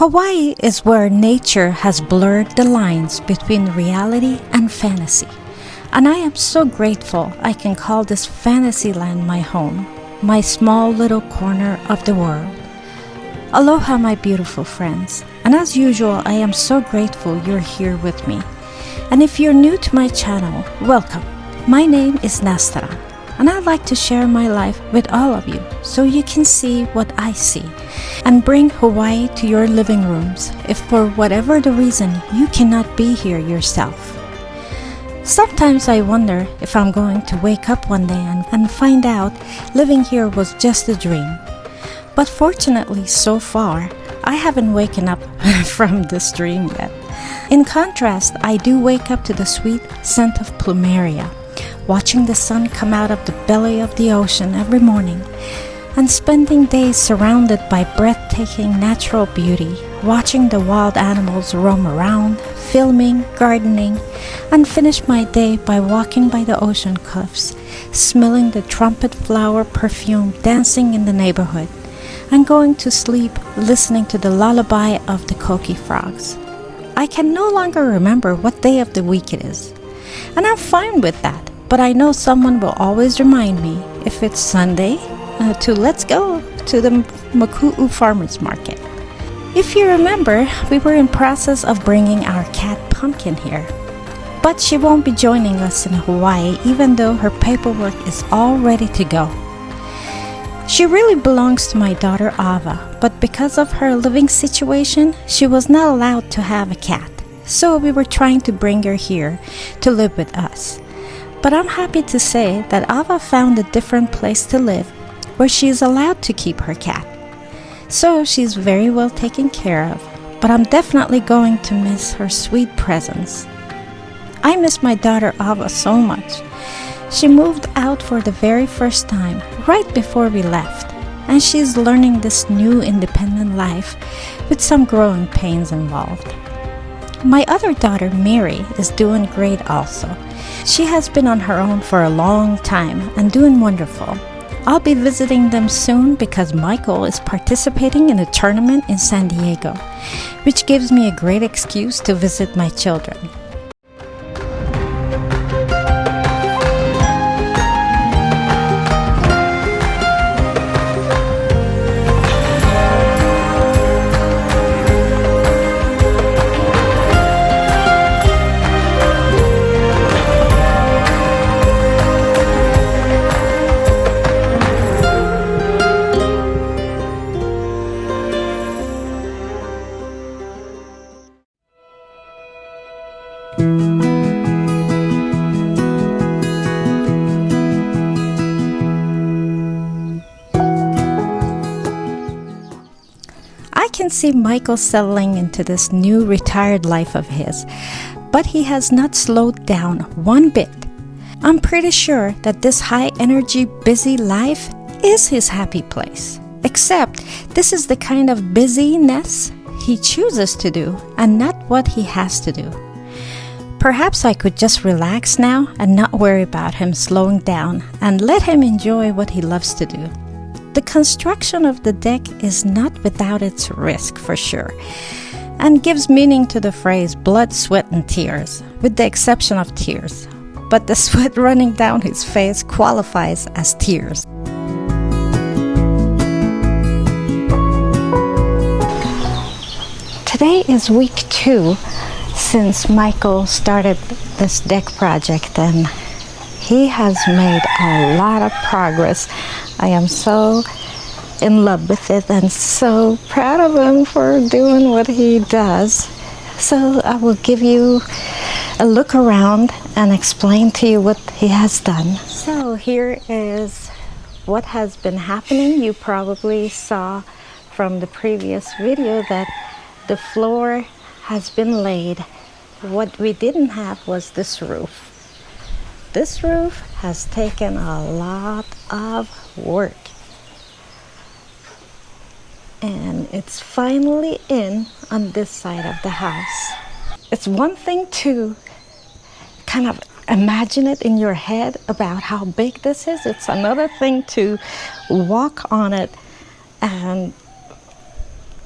Hawaii is where nature has blurred the lines between reality and fantasy, and I am so grateful I can call this fantasy land my home, my small little corner of the world. Aloha, my beautiful friends, and as usual, I am so grateful you're here with me. And if you're new to my channel, welcome. My name is Nastaran, and I'd like to share my life with all of you so you can see what I see and bring Hawaii to your living rooms if for whatever the reason you cannot be here yourself. Sometimes I wonder if I'm going to wake up one day and find out living here was just a dream. But fortunately, so far, I haven't waken up from this dream yet. In contrast, I do wake up to the sweet scent of plumeria, watching the sun come out of the belly of the ocean every morning, and spending days surrounded by breathtaking natural beauty, watching the wild animals roam around, filming, gardening, and finish my day by walking by the ocean cliffs, smelling the trumpet flower perfume dancing in the neighborhood, and going to sleep listening to the lullaby of the koki frogs. I can no longer remember what day of the week it is, and I'm fine with that, but I know someone will always remind me if it's Sunday to let's go to the Maku'u farmers market. If you remember, we were in process of bringing our cat Pumpkin here, but she won't be joining us in Hawaii even though her paperwork is all ready to go. She really belongs to my daughter Ava, but because of her living situation, she was not allowed to have a cat, so we were trying to bring her here to live with us. But I'm happy to say that Ava found a different place to live where she is allowed to keep her cat. So she's very well taken care of, but I'm definitely going to miss her sweet presence. I miss my daughter Ava so much. She moved out for the very first time right before we left, and she's learning this new independent life with some growing pains involved. My other daughter Mary is doing great also. She has been on her own for a long time and doing wonderful. I'll be visiting them soon because Michael is participating in a tournament in San Diego, which gives me a great excuse to visit my children. I can see Michael settling into this new retired life of his, but he has not slowed down one bit. I'm pretty sure that this high energy, busy life is his happy place. Except this is the kind of busyness he chooses to do and not what he has to do. Perhaps I could just relax now and not worry about him slowing down and let him enjoy what he loves to do. The construction of the deck is not without its risk for sure, and gives meaning to the phrase blood, sweat, and tears, with the exception of tears. But the sweat running down his face qualifies as tears. Today is week 2 since Michael started this deck project, and he has made a lot of progress. I am so in love with it and so proud of him for doing what he does. So I will give you a look around and explain to you what he has done. So here is what has been happening. You probably saw from the previous video that the floor has been laid. What we didn't have was this roof. This roof has taken a lot of work, and it's finally in on this side of the house. It's one thing to kind of imagine it in your head about how big this is. It's another thing to walk on it and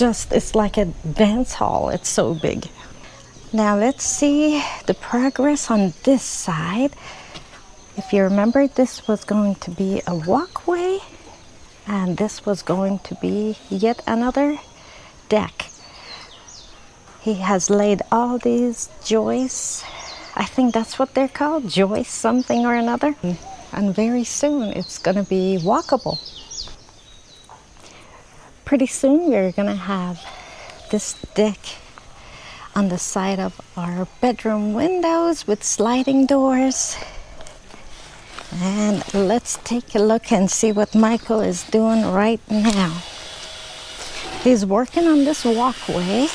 it's like a dance hall. It's so big. Now let's see the progress on this side. If you remember, this was going to be a walkway, and this was going to be yet another deck. He has laid all these joists. I think that's what they're called, joists something or another. And very soon it's gonna be walkable. Pretty soon we're gonna have this deck on the side of our bedroom windows with sliding doors. And let's take a look and see what Michael is doing right now. He's working on this walkway.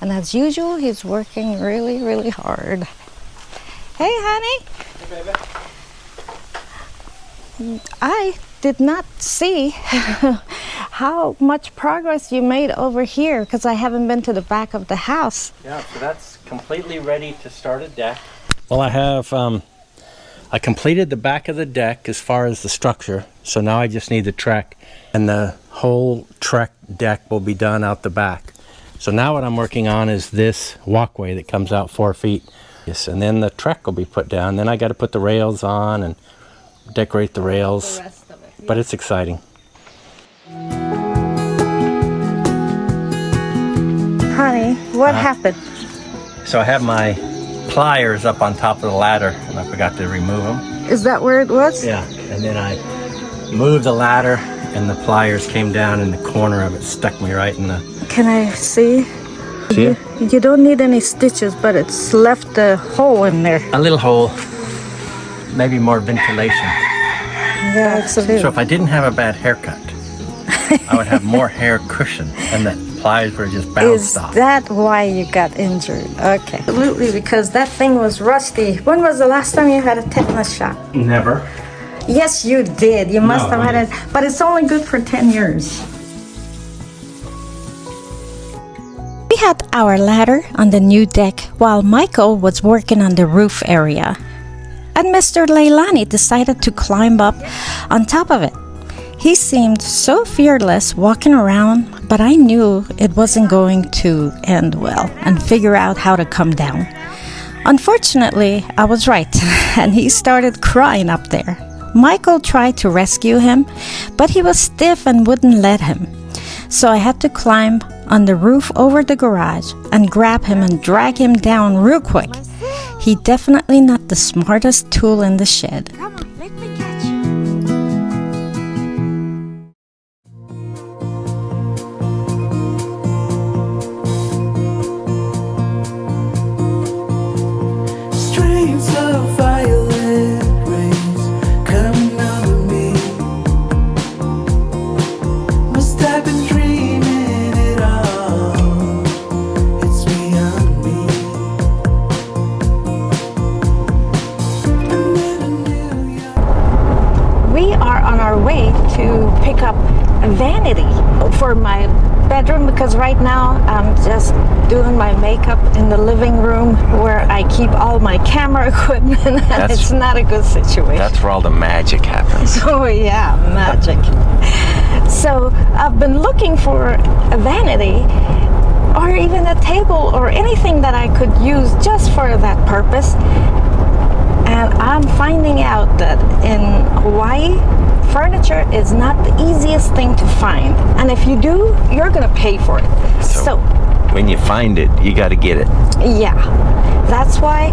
And as usual, he's working really, really hard. Hey, honey. Hey, baby. I did not see how much progress you made over here because I haven't been to the back of the house. Yeah, so that's completely ready to start a deck. Well, I have, I completed the back of the deck as far as the structure. So now I just need the trek, and the whole trek deck will be done out the back. So now what I'm working on is this walkway that comes out 4 feet. Yes, and then the trek will be put down. Then I got to put the rails on and decorate the rails. The rest of it, yeah. But it's exciting. Honey, what happened? So I have my pliers up on top of the ladder, and I forgot to remove them. Is that where it was? Yeah, and then I moved the ladder, and the pliers came down in the corner of it, stuck me right in the... Can I see? See it? You don't need any stitches, but it's left a hole in there. A little hole, maybe more ventilation. Yeah, it's a little. So if I didn't have a bad haircut, I would have more hair cushion, and the pliers were just bounced off. Is that why you got injured? Okay. Absolutely, because that thing was rusty. When was the last time you had a tetanus shot? Never. Yes, you did. You must have had it, but it's only good for 10 years. We had our ladder on the new deck while Michael was working on the roof area. And Mr. Leilani decided to climb up on top of it. He seemed so fearless walking around, but I knew it wasn't going to end well and figure out how to come down. Unfortunately, I was right, and he started crying up there. Michael tried to rescue him, but he was stiff and wouldn't let him. So I had to climb on the roof over the garage and grab him and drag him down real quick. He definitely not the smartest tool in the shed. Come on, let me catch you. Streams of violet rays coming over me. Must have been dreaming it all. It's beyond me. We are on our way to pick up a vanity for my bedroom because right now I'm just doing my makeup in the living room where I keep all my camera equipment, and it's not a good situation. That's where all the magic happens. Oh yeah, magic. So I've been looking for a vanity or even a table or anything that I could use just for that purpose. And I'm finding out that in Hawaii, furniture is not the easiest thing to find. And if you do, you're gonna pay for it. So when you find it, you got to get it. yeah, that's why,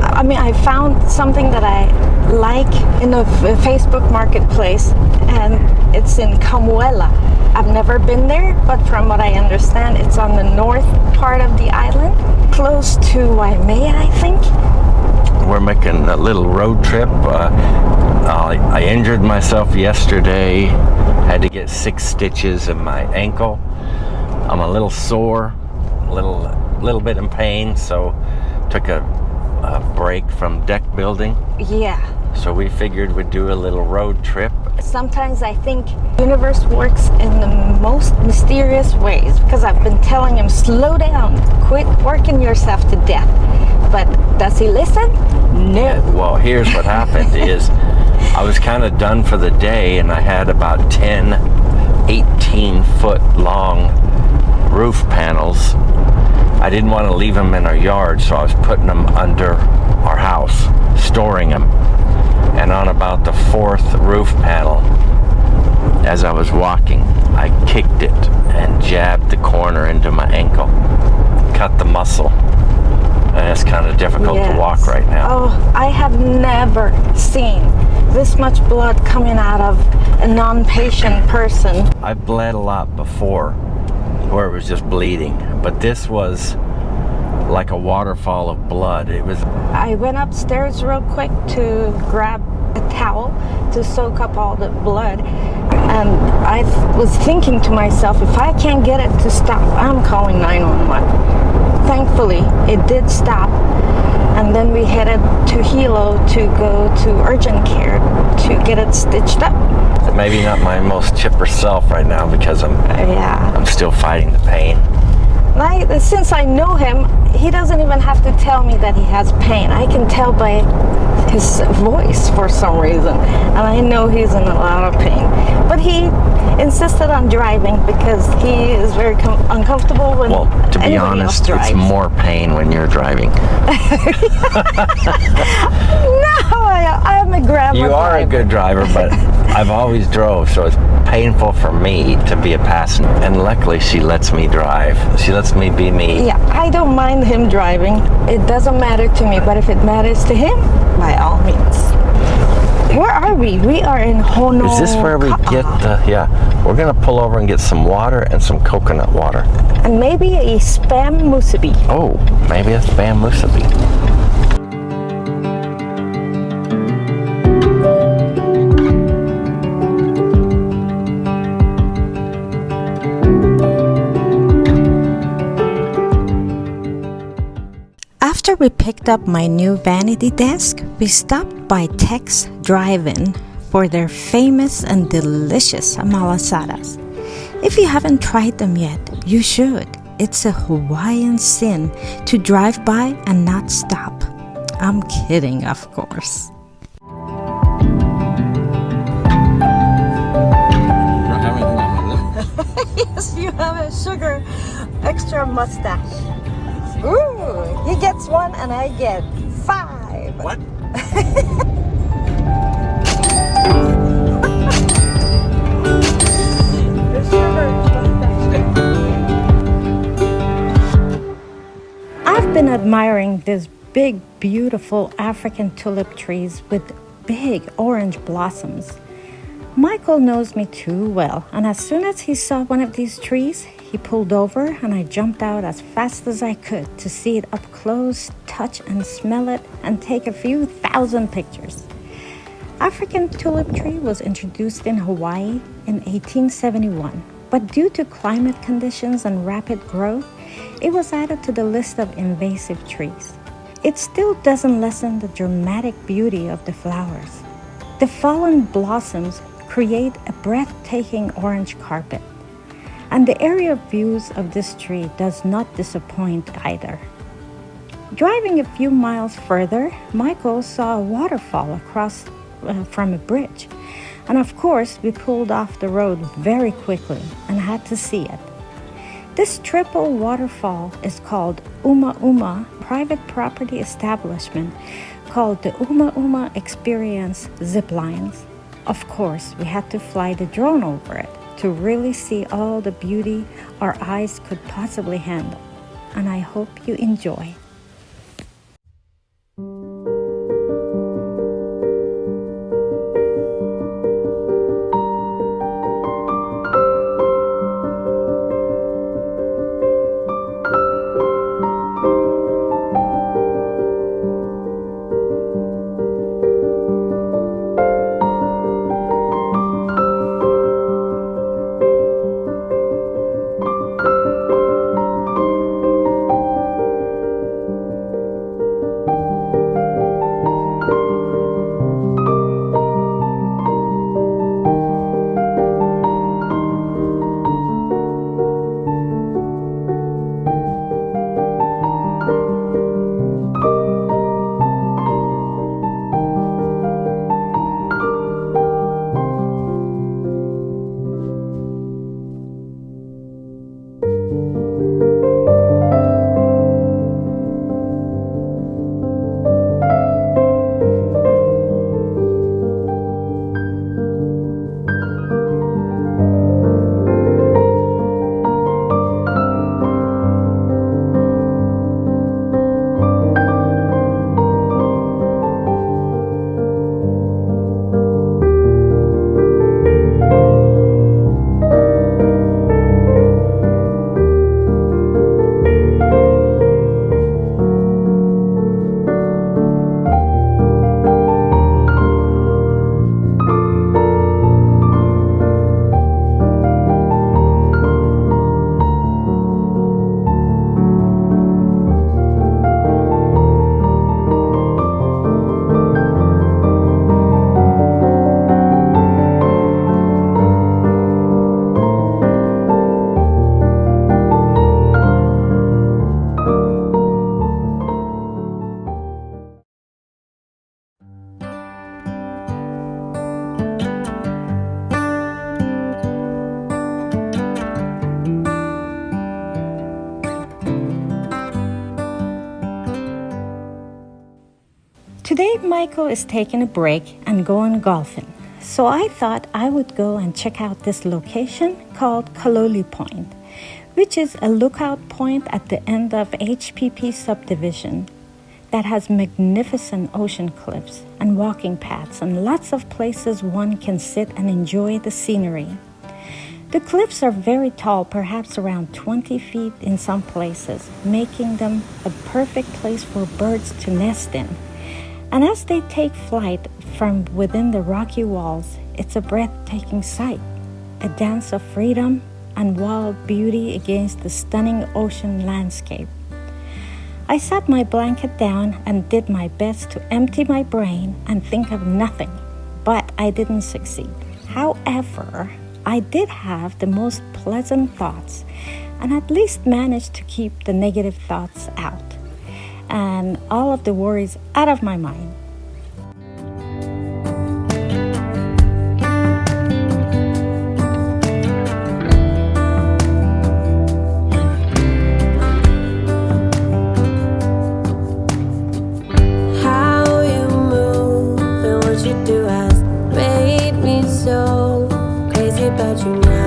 I mean, I found something that I like in a Facebook marketplace, and it's in Kamuela. I've never been there, but from what I understand, it's on the north part of the island, close to Waimea, I think. We're making a little road trip. I injured myself yesterday. Had to get 6 stitches in my ankle. I'm a little sore, a little bit in pain, so took a break from deck building. Yeah. So we figured we'd do a little road trip. Sometimes I think the universe works in the most mysterious ways, because I've been telling him, slow down, quit working yourself to death. But does he listen? No. Well, here's what happened is I was kind of done for the day, and I had about 10 18-foot long roof panels. I didn't want to leave them in our yard, so I was putting them under our house, storing them. And on about the 4th roof panel, as I was walking, I kicked it and jabbed the corner into my ankle, cut the muscle, and it's kind of difficult to walk right now. Oh, I have never seen this much blood coming out of a non-patient person. I've bled a lot before where it was just bleeding, but this was like a waterfall of blood. It was. I went upstairs real quick to grab a towel to soak up all the blood, and I was thinking to myself, if I can't get it to stop, I'm calling 911. Thankfully, it did stop, and then we headed to Hilo to go to urgent care to get it stitched up. Maybe not my most chipper self right now because I'm still fighting the pain. Since I know him, he doesn't even have to tell me that he has pain. I can tell by his voice for some reason, and I know he's in a lot of pain. But he insisted on driving because he is very uncomfortable when to be honest, it's more pain when you're driving. No, I'm a grandma. You are a good driver, but I've always drove, so it's painful for me to be a passenger. And luckily, she lets me drive. She lets me be me. Yeah, I don't mind him driving. It doesn't matter to me, but if it matters to him, by all means. Where are we? We are in Hono. Is this where we get the, we're gonna pull over and get some water and some coconut water. And maybe a spam musubi. Oh, maybe a spam musubi. After we picked up my new vanity desk, we stopped by Tex Drive-In for their famous and delicious malasadas. If you haven't tried them yet, you should. It's a Hawaiian sin to drive by and not stop. I'm kidding, of course. Yes, you have a sugar extra mustache. Ooh, he gets 1 and I get 5. What? I've been admiring these big, beautiful African tulip trees with big orange blossoms. Michael knows me too well, and as soon as he saw one of these trees, he pulled over and I jumped out as fast as I could to see it up close, touch and smell it, and take a few thousand pictures. African tulip tree was introduced in Hawaii in 1871, but due to climate conditions and rapid growth, it was added to the list of invasive trees. It still doesn't lessen the dramatic beauty of the flowers. The fallen blossoms create a breathtaking orange carpet. And the area views of this tree does not disappoint either. Driving a few miles further, Michael saw a waterfall across from a bridge. And of course, we pulled off the road very quickly and had to see it. This triple waterfall is called Umauma, private property establishment called the Umauma Experience Zip Lines. Of course, we had to fly the drone over it to really see all the beauty our eyes could possibly handle. And I hope you enjoy. Today, Michael is taking a break and going golfing. So I thought I would go and check out this location called Kaloli Point, which is a lookout point at the end of HPP subdivision that has magnificent ocean cliffs and walking paths and lots of places one can sit and enjoy the scenery. The cliffs are very tall, perhaps around 20 feet in some places, making them a perfect place for birds to nest in. And as they take flight from within the rocky walls, it's a breathtaking sight, a dance of freedom and wild beauty against the stunning ocean landscape. I sat my blanket down and did my best to empty my brain and think of nothing, but I didn't succeed. However, I did have the most pleasant thoughts and at least managed to keep the negative thoughts out and all of the worries out of my mind. How you move and what you do has made me so crazy about you now.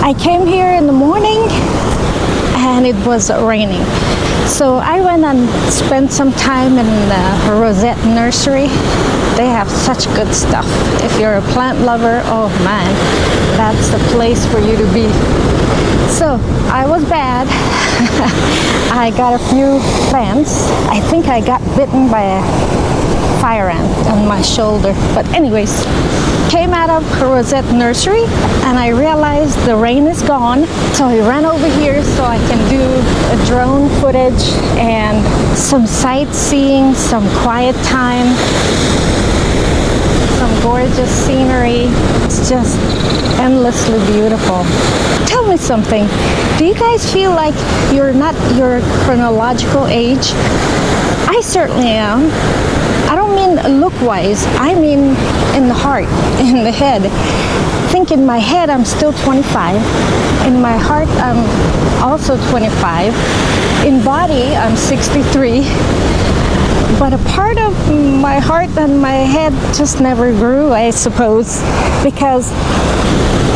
I came here in the morning and it was raining. So I went and spent some time in the Rosette Nursery. They have such good stuff. If you're a plant lover, oh man, that's the place for you to be. So I was bad. I got a few plants. I think I got bitten by a fire ant on my shoulder. But anyways, came out of Rosette Nursery and I realized the rain is gone. So I ran over here so I can do a drone footage and some sightseeing, some quiet time, some gorgeous scenery. It's just endlessly beautiful. Tell me something. Do you guys feel like you're not your chronological age? I certainly am. I don't mean look-wise, I mean in the heart, in the head. I think in my head I'm still 25. In my heart I'm also 25. In body I'm 63. But a part of my heart and my head just never grew, I suppose, because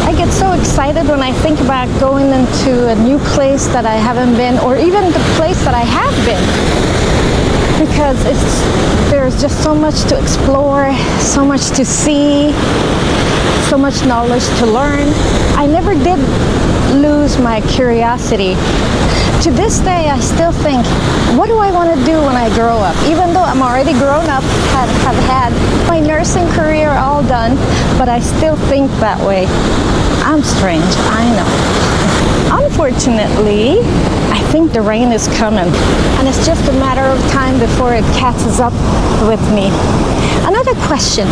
I get so excited when I think about going into a new place that I haven't been, or even the place that I have been. because there's just so much to explore, so much to see, so much knowledge to learn. I never did lose my curiosity. To this day, I still think, what do I want to do when I grow up? Even though I'm already grown up, have had my nursing career all done, but I still think that way. I'm strange, I know. Unfortunately, I think the rain is coming, and it's just a matter of time before it catches up with me. Another question,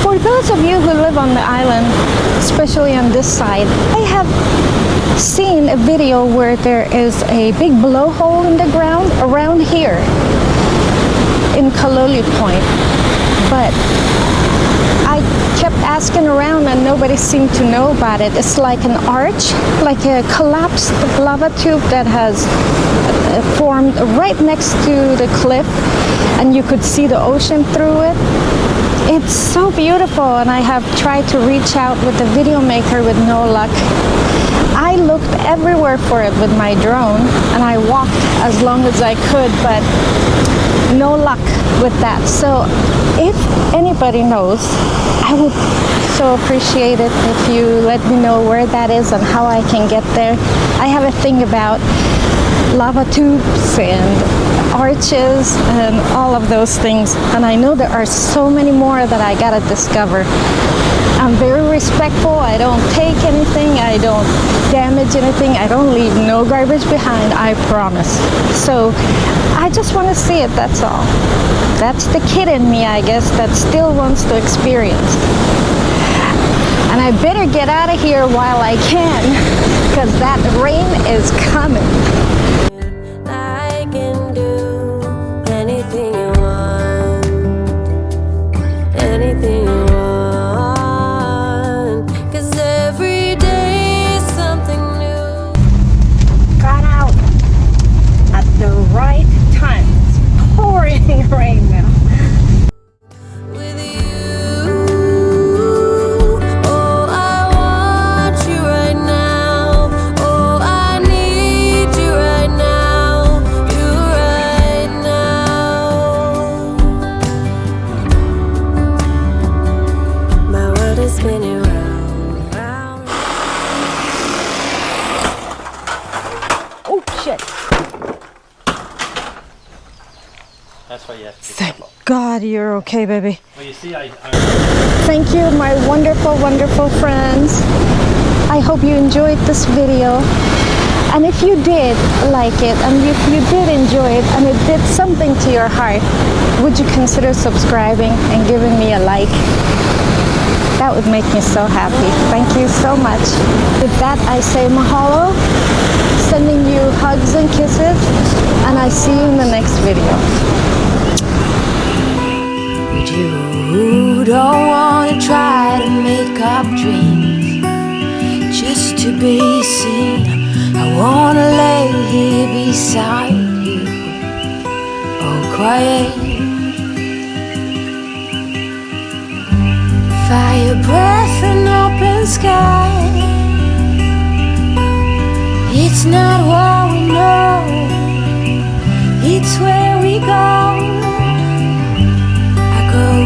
for those of you who live on the island, especially on this side, I have seen a video where there is a big blowhole in the ground around here in Kaloli Point, but I kept asking around and nobody seemed to know about it. It's like an arch, like a collapsed lava tube that has formed right next to the cliff, and you could see the ocean through it. It's so beautiful, and I have tried to reach out with the video maker with no luck. I looked everywhere for it with my drone, and I walked as long as I could, but no luck with that. So if anybody knows, I would so appreciate it if you let me know where that is and how I can get there. I have a thing about lava tubes and arches and all of those things, and I know there are so many more that I gotta discover. I'm very respectful. I don't take anything, I don't damage anything, I don't leave no garbage behind, I promise. So I just want to see it, that's all. That's the kid in me, I guess, that still wants to experience. And I better get out of here while I can, because that rain is coming. I can do anything you want, anything you want, 'cause every day is something new. Got out at the right time. It's pouring rain now. With you, oh, I want you right now. Oh, I need you right now. You right now. My world is spinning round, round. Oh shit. That's why you have to be Thank careful. God you're okay, baby. Well, you see, I Thank you, my wonderful, wonderful friends. I hope you enjoyed this video. And if you did like it, and if you did enjoy it, and it did something to your heart, would you consider subscribing and giving me a like? That would make me so happy. Thank you so much. With that, I say mahalo, sending you hugs and kisses, and I see you in the next video. You don't wanna try to make up dreams just to be seen. I wanna lay here beside you, oh quiet. Fire breath and open sky. It's not what we know, it's where we go.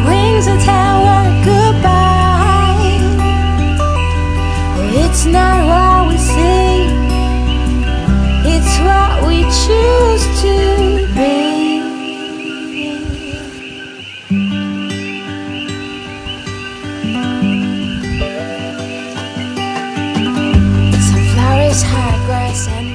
Wings that tell her goodbye. It's not what we see, it's what we choose to be. Sunflowers, high grass, and